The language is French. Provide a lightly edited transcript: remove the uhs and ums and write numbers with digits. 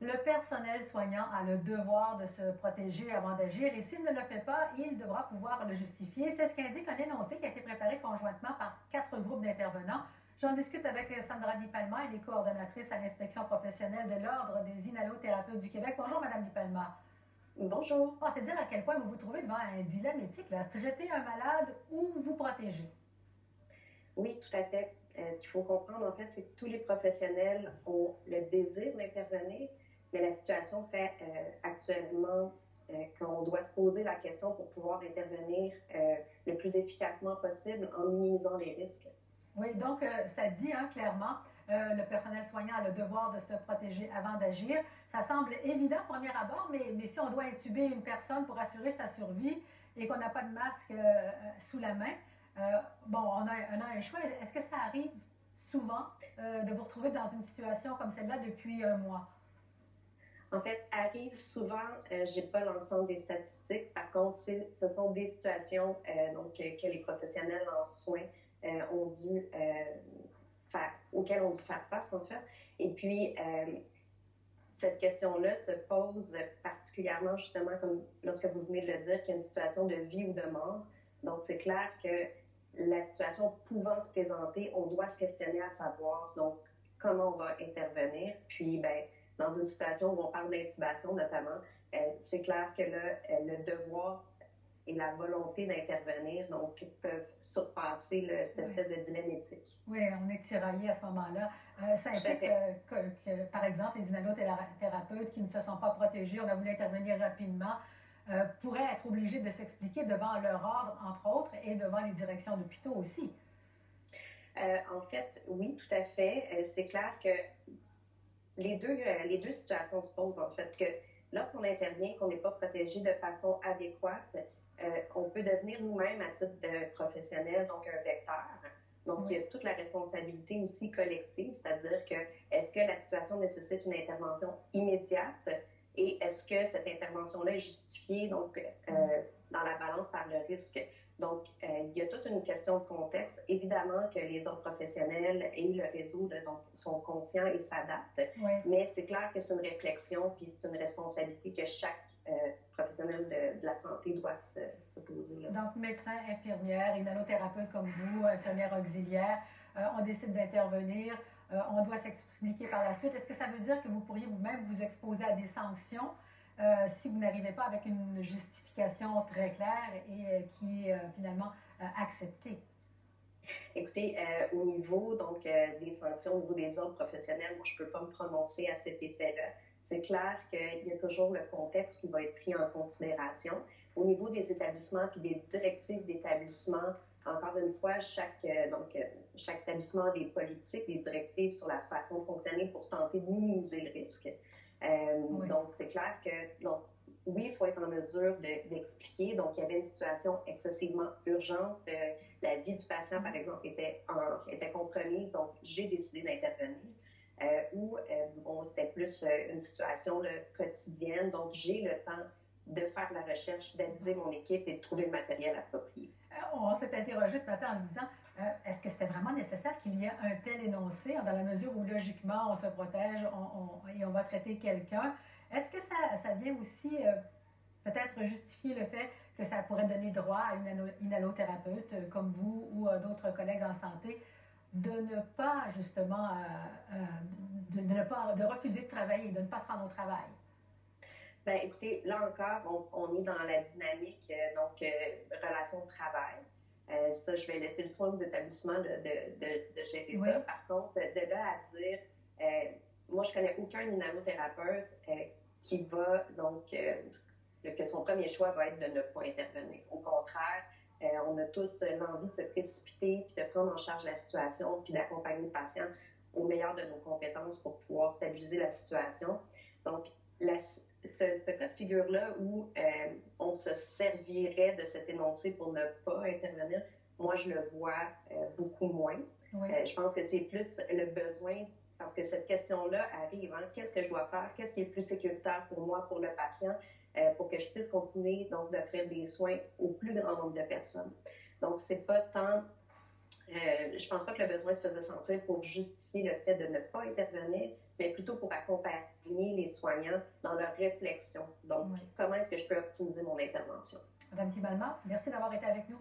Le personnel soignant a le devoir de se protéger avant d'agir et s'il ne le fait pas, il devra pouvoir le justifier. C'est ce qu'indique un énoncé qui a été préparé conjointement par 4 groupes d'intervenants. J'en discute avec Sandra Di Palma, elle est coordonnatrice à l'inspection professionnelle de l'Ordre des inhalothérapeutes du Québec. Bonjour, Madame Di Palma. Bonjour. C'est dire à quel point vous vous trouvez devant un dilemme éthique, là, traiter un malade ou vous protéger. Oui, tout à fait. Ce qu'il faut comprendre, en fait, c'est que tous les professionnels ont le désir d'intervenir, mais la situation fait actuellement qu'on doit se poser la question pour pouvoir intervenir le plus efficacement possible en minimisant les risques. Oui, donc ça dit clairement, le personnel soignant a le devoir de se protéger avant d'agir. Ça semble évident au premier abord, mais si on doit intuber une personne pour assurer sa survie et qu'on n'a pas de masque sous la main, on a un choix. Est-ce que ça arrive souvent de vous retrouver dans une situation comme celle-là depuis un mois? En fait, arrive souvent, j'ai pas l'ensemble des statistiques. Par contre, ce sont des situations que les professionnels en soins ont dû auxquelles on dû faire face, en fait. Et puis, cette question-là se pose particulièrement, justement, comme lorsque vous venez de le dire, qu'il y a une situation de vie ou de mort. Donc, c'est clair que la situation pouvant se présenter, on doit se questionner à savoir, donc, comment on va intervenir. Puis, dans une situation où on parle d'intubation, notamment, c'est clair que là, le devoir et la volonté d'intervenir, donc, peuvent surpasser cette espèce de dilemme éthique. Oui, on est tiraillé à ce moment-là. Ça implique par exemple, les inhalothérapeutes qui ne se sont pas protégés, on a voulu intervenir rapidement, pourraient être obligés de s'expliquer devant leur ordre, entre autres, et devant les directions d'hôpitaux aussi. En fait, oui, tout à fait. C'est clair que les deux situations se posent, en fait, que lorsqu'on intervient, qu'on n'est pas protégé de façon adéquate, on peut devenir nous-mêmes à titre de professionnel, donc un vecteur. Donc, il y a toute la responsabilité aussi collective, c'est-à-dire que est-ce que la situation nécessite une intervention immédiate et est-ce que cette intervention-là est justifiée donc, dans la balance par le risque? Donc, il y a toute une question de contexte. Évidemment que les ordres professionnels et le réseau sont conscients et s'adaptent, mais c'est clair que c'est une réflexion puis c'est une responsabilité que chaque professionnel de la santé doit se poser. Là. Donc, médecins, infirmières, inhalothérapeutes comme vous, infirmières auxiliaires, on décide d'intervenir, on doit s'expliquer par la suite. Est-ce que ça veut dire que vous pourriez vous-même vous exposer à des sanctions si vous n'arrivez pas avec une justification très claire et qui est finalement acceptée? Écoutez, au niveau des sanctions, au niveau des ordres professionnels, moi, je ne peux pas me prononcer à cet effet-là. C'est clair qu'il y a toujours le contexte qui va être pris en considération. Au niveau des établissements puis des directives d'établissement, encore une fois, chaque établissement a des politiques, des directives sur la façon de fonctionner pour tenter de minimiser le risque. Donc, c'est clair que, oui, il faut être en mesure d'expliquer. Donc, il y avait une situation excessivement urgente. La vie du patient, par exemple, était compromise. Donc, j'ai décidé d'intervenir. C'était plus une situation quotidienne. Donc, j'ai le temps de faire la recherche, d'aviser mon équipe et de trouver le matériel approprié. On s'est interrogé ce matin en se disant, est-ce que c'était vraiment nécessaire qu'il y ait un tel énoncé dans la mesure où, logiquement, on se protège et on va traiter quelqu'un? Est-ce que ça vient aussi peut-être justifier le fait que ça pourrait donner droit à une inhalothérapeute comme vous ou d'autres collègues en santé de ne pas, justement, de refuser de travailler, de ne pas se rendre au travail? Ben, écoutez, là encore, on est dans la dynamique, relation de travail. Ça, je vais laisser le soin aux établissements de gérer ça. Par contre, de là à dire, moi, je connais aucun inhalothérapeute qui va, que son premier choix va être de ne pas intervenir. Au contraire, on a tous l'envie de se précipiter, puis de prendre en charge la situation, puis d'accompagner le patient au meilleur de nos compétences pour pouvoir stabiliser la situation. Donc, ce cas de figure-là où on se servirait de cet énoncé pour ne pas intervenir, moi, je le vois beaucoup moins. Je pense que c'est plus le besoin, parce que cette question-là arrive. Qu'est-ce que je dois faire? Qu'est-ce qui est le plus sécuritaire pour moi, pour le patient, pour que je puisse continuer d'offrir des soins au plus grand nombre de personnes? Donc, c'est pas tant... je pense pas que le besoin se faisait sentir pour justifier le fait de ne pas intervenir, mais plutôt pour accompagner les soignants dans leur réflexion. Donc, comment est-ce que je peux optimiser mon intervention? Madame Thibalma, merci d'avoir été avec nous.